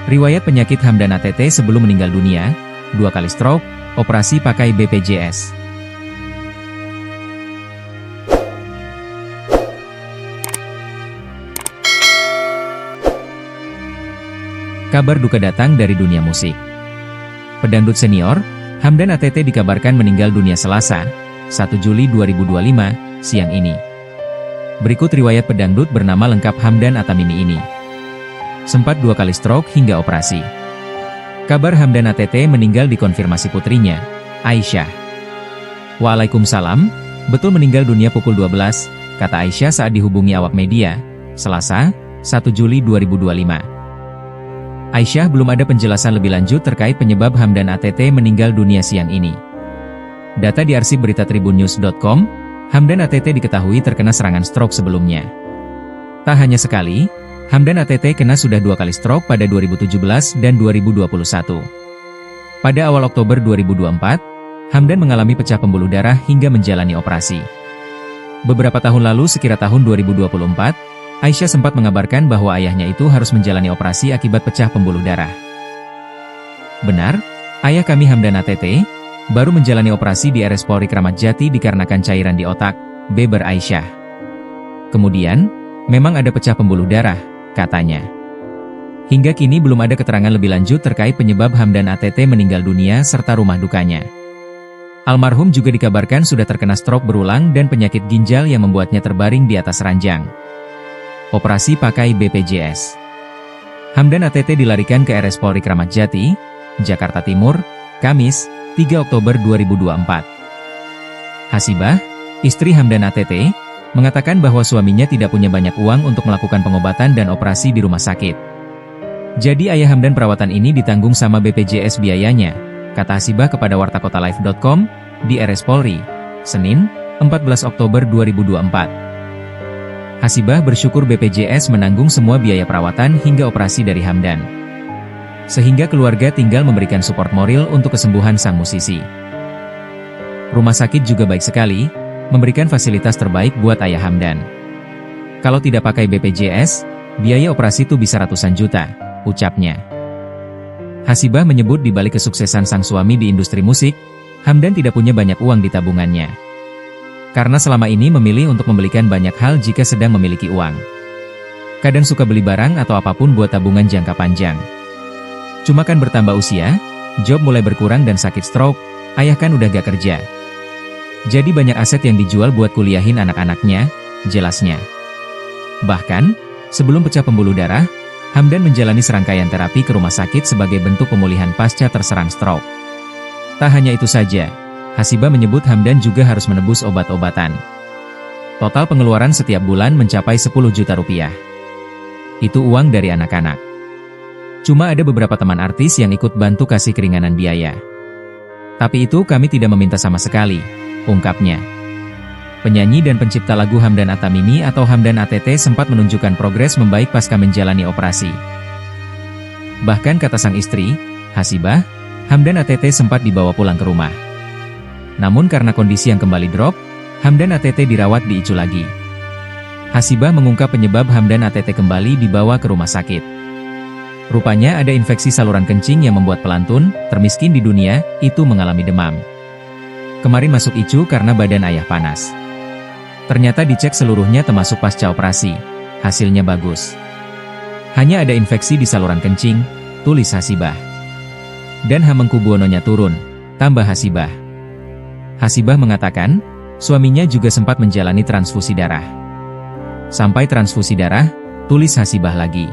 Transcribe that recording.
Riwayat penyakit Hamdan ATT sebelum meninggal dunia, 2 kali stroke, operasi pakai BPJS. Kabar duka datang dari dunia musik. Pedangdut senior, Hamdan ATT dikabarkan meninggal dunia Selasa, 1 Juli 2025, siang ini. Berikut riwayat pedangdut bernama lengkap Hamdan Atamimi ini. Sempat 2 kali stroke hingga operasi. Kabar Hamdan ATT meninggal dikonfirmasi putrinya, Aisyah. Waalaikumsalam, betul meninggal dunia pukul 12, kata Aisyah saat dihubungi awak media, Selasa, 1 Juli 2025. Aisyah belum ada penjelasan lebih lanjut terkait penyebab Hamdan ATT meninggal dunia siang ini. Data di arsip berita tribunnews.com, Hamdan ATT diketahui terkena serangan stroke sebelumnya. Tak hanya sekali, Hamdan ATT kena sudah 2 kali stroke pada 2017 dan 2021. Pada awal Oktober 2024, Hamdan mengalami pecah pembuluh darah hingga menjalani operasi. Beberapa tahun lalu sekira tahun 2024, Aisyah sempat mengabarkan bahwa ayahnya itu harus menjalani operasi akibat pecah pembuluh darah. Benar, ayah kami Hamdan ATT baru menjalani operasi di RS Polri Kramat Jati dikarenakan cairan di otak, beber Aisyah. Kemudian, memang ada pecah pembuluh darah, katanya. Hingga kini belum ada keterangan lebih lanjut terkait penyebab Hamdan ATT meninggal dunia serta rumah dukanya. Almarhum juga dikabarkan sudah terkena stroke berulang dan penyakit ginjal yang membuatnya terbaring di atas ranjang. Operasi pakai BPJS. Hamdan ATT dilarikan ke RS Polri Kramat Jati, Jakarta Timur, Kamis, 3 Oktober 2024. Hasibah, istri Hamdan ATT, mengatakan bahwa suaminya tidak punya banyak uang untuk melakukan pengobatan dan operasi di rumah sakit. Jadi ayah Hamdan perawatan ini ditanggung sama BPJS biayanya, kata Hasibah kepada wartakotalive.com, di RS Polri, Senin, 14 Oktober 2024. Hasibah bersyukur BPJS menanggung semua biaya perawatan hingga operasi dari Hamdan. Sehingga keluarga tinggal memberikan support moral untuk kesembuhan sang musisi. Rumah sakit juga baik sekali, memberikan fasilitas terbaik buat ayah Hamdan. Kalau tidak pakai BPJS, biaya operasi itu bisa ratusan juta, ucapnya. Hasibah menyebut di balik kesuksesan sang suami di industri musik, Hamdan tidak punya banyak uang di tabungannya. Karena selama ini memilih untuk membelikan banyak hal jika sedang memiliki uang. Kadang suka beli barang atau apapun buat tabungan jangka panjang. Cuma kan bertambah usia, job mulai berkurang dan sakit stroke, ayah kan udah gak kerja. Jadi banyak aset yang dijual buat kuliahin anak-anaknya, jelasnya. Bahkan, sebelum pecah pembuluh darah, Hamdan menjalani serangkaian terapi ke rumah sakit sebagai bentuk pemulihan pasca terserang stroke. Tak hanya itu saja, Hasibah menyebut Hamdan juga harus menebus obat-obatan. Total pengeluaran setiap bulan mencapai 10 juta rupiah. Itu uang dari anak-anak. Cuma ada beberapa teman artis yang ikut bantu kasih keringanan biaya. Tapi itu kami tidak meminta sama sekali, ungkapnya. Penyanyi dan pencipta lagu Hamdan Atamimi atau Hamdan ATT sempat menunjukkan progres membaik pasca menjalani operasi. Bahkan kata sang istri, Hasibah, Hamdan ATT sempat dibawa pulang ke rumah. Namun karena kondisi yang kembali drop, Hamdan ATT dirawat di ICU lagi. Hasibah mengungkap penyebab Hamdan ATT kembali dibawa ke rumah sakit. Rupanya ada infeksi saluran kencing yang membuat pelantun, termiskin di dunia, itu mengalami demam. Kemarin masuk ICU karena badan ayah panas. Ternyata dicek seluruhnya termasuk pasca operasi. Hasilnya bagus. Hanya ada infeksi di saluran kencing, tulis Hasibah. Dan Hamengkubuwono-nya turun, tambah Hasibah. Hasibah mengatakan, suaminya juga sempat menjalani transfusi darah. Sampai transfusi darah, tulis Hasibah lagi.